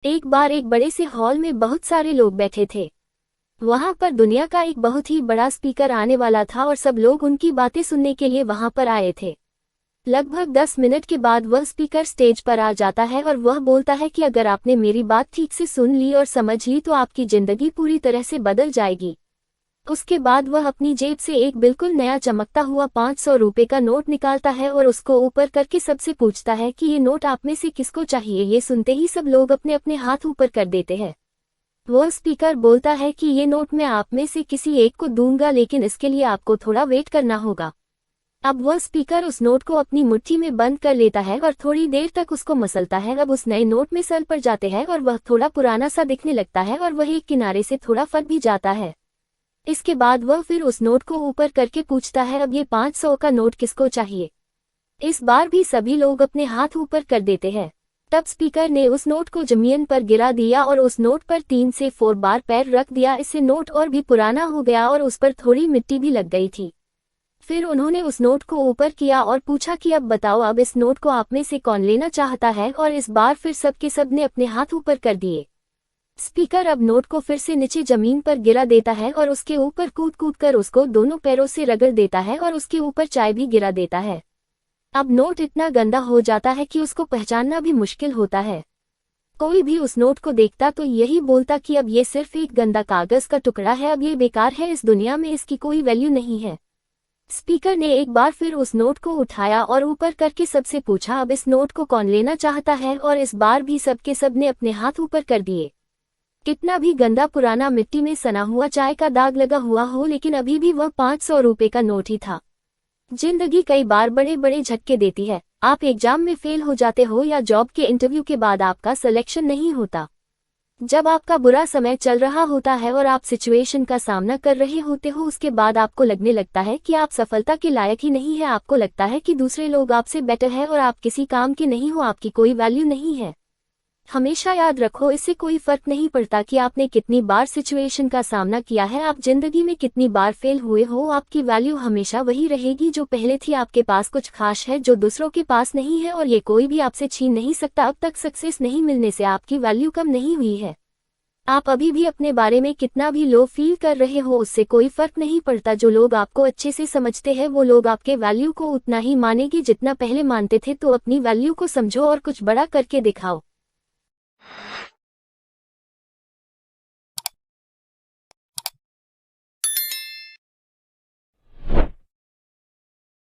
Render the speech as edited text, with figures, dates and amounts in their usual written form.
एक बार एक बड़े से हॉल में बहुत सारे लोग बैठे थे। वहां पर दुनिया का एक बहुत ही बड़ा स्पीकर आने वाला था और सब लोग उनकी बातें सुनने के लिए वहां पर आए थे। लगभग 10 मिनट के बाद वह स्पीकर स्टेज पर आ जाता है और वह बोलता है कि अगर आपने मेरी बात ठीक से सुन ली और समझ ली तो आपकी जिंदगी पूरी तरह से बदल जाएगी। उसके बाद वह अपनी जेब से एक बिल्कुल नया चमकता हुआ 500 रुपए का नोट निकालता है और उसको ऊपर करके सबसे पूछता है कि ये नोट आप में से किसको चाहिए। ये सुनते ही सब लोग अपने अपने हाथ ऊपर कर देते हैं। वह स्पीकर बोलता है कि ये नोट मैं आप में से किसी एक को दूंगा, लेकिन इसके लिए आपको थोड़ा वेट करना होगा। अब वह स्पीकर उस नोट को अपनी मुट्ठी में बंद कर लेता है और थोड़ी देर तक उसको मसलता है। अब उस नए नोट में सर पड़ जाते हैं और वह थोड़ा पुराना सा दिखने लगता है और वह एक किनारे से थोड़ा फट भी जाता है। इसके बाद वह फिर उस नोट को ऊपर करके पूछता है, अब ये 500 का नोट किसको चाहिए। इस बार भी सभी लोग अपने हाथ ऊपर कर देते हैं। तब स्पीकर ने उस नोट को जमीन पर गिरा दिया और उस नोट पर 3 से 4 बार पैर रख दिया। इससे नोट और भी पुराना हो गया और उस पर थोड़ी मिट्टी भी लग गई थी। फिर उन्होंने उस नोट को ऊपर किया और पूछा कि अब बताओ, अब इस नोट को आप में से कौन लेना चाहता है। और इस बार फिर सबके सब ने अपने हाथ ऊपर कर दिए। स्पीकर अब नोट को फिर से नीचे जमीन पर गिरा देता है और उसके ऊपर कूद कूद कर उसको दोनों पैरों से रगड़ देता है और उसके ऊपर चाय भी गिरा देता है। अब नोट इतना गंदा हो जाता है कि उसको पहचानना भी मुश्किल होता है। कोई भी उस नोट को देखता तो यही बोलता कि अब ये सिर्फ एक गंदा कागज का टुकड़ा है, अब ये बेकार है, इस दुनिया में इसकी कोई वैल्यू नहीं है। स्पीकर ने एक बार फिर उस नोट को उठाया और ऊपर करके सबसे पूछा, अब इस नोट को कौन लेना चाहता है। और इस बार भी सबके सब ने अपने हाथ ऊपर कर दिए। कितना भी गंदा पुराना मिट्टी में सना हुआ चाय का दाग लगा हुआ हो, लेकिन अभी भी वह 500 रुपए का नोट ही था। जिंदगी कई बार बड़े बड़े झटके देती है। आप एग्जाम में फेल हो जाते हो या जॉब के इंटरव्यू के बाद आपका सिलेक्शन नहीं होता। जब आपका बुरा समय चल रहा होता है और आप सिचुएशन का सामना कर रहे होते हो, उसके बाद आपको लगने लगता है कि आप सफलता के लायक ही नहीं है। आपको लगता है कि दूसरे लोग आपसे बेटर है और आप किसी काम के नहीं हो, आपकी कोई वैल्यू नहीं है। हमेशा याद रखो, इससे कोई फर्क नहीं पड़ता कि आपने कितनी बार सिचुएशन का सामना किया है, आप जिंदगी में कितनी बार फेल हुए हो, आपकी वैल्यू हमेशा वही रहेगी जो पहले थी। आपके पास कुछ खास है जो दूसरों के पास नहीं है और ये कोई भी आपसे छीन नहीं सकता। अब तक सक्सेस नहीं मिलने से आपकी वैल्यू कम नहीं हुई है। आप अभी भी अपने बारे में कितना भी लो फील कर रहे हो, उससे कोई फर्क नहीं पड़ता। जो लोग आपको अच्छे से समझते हैं वो लोग आपके वैल्यू को उतना ही मानेंगे जितना पहले मानते थे। तो अपनी वैल्यू को समझो और कुछ बड़ा करके दिखाओ।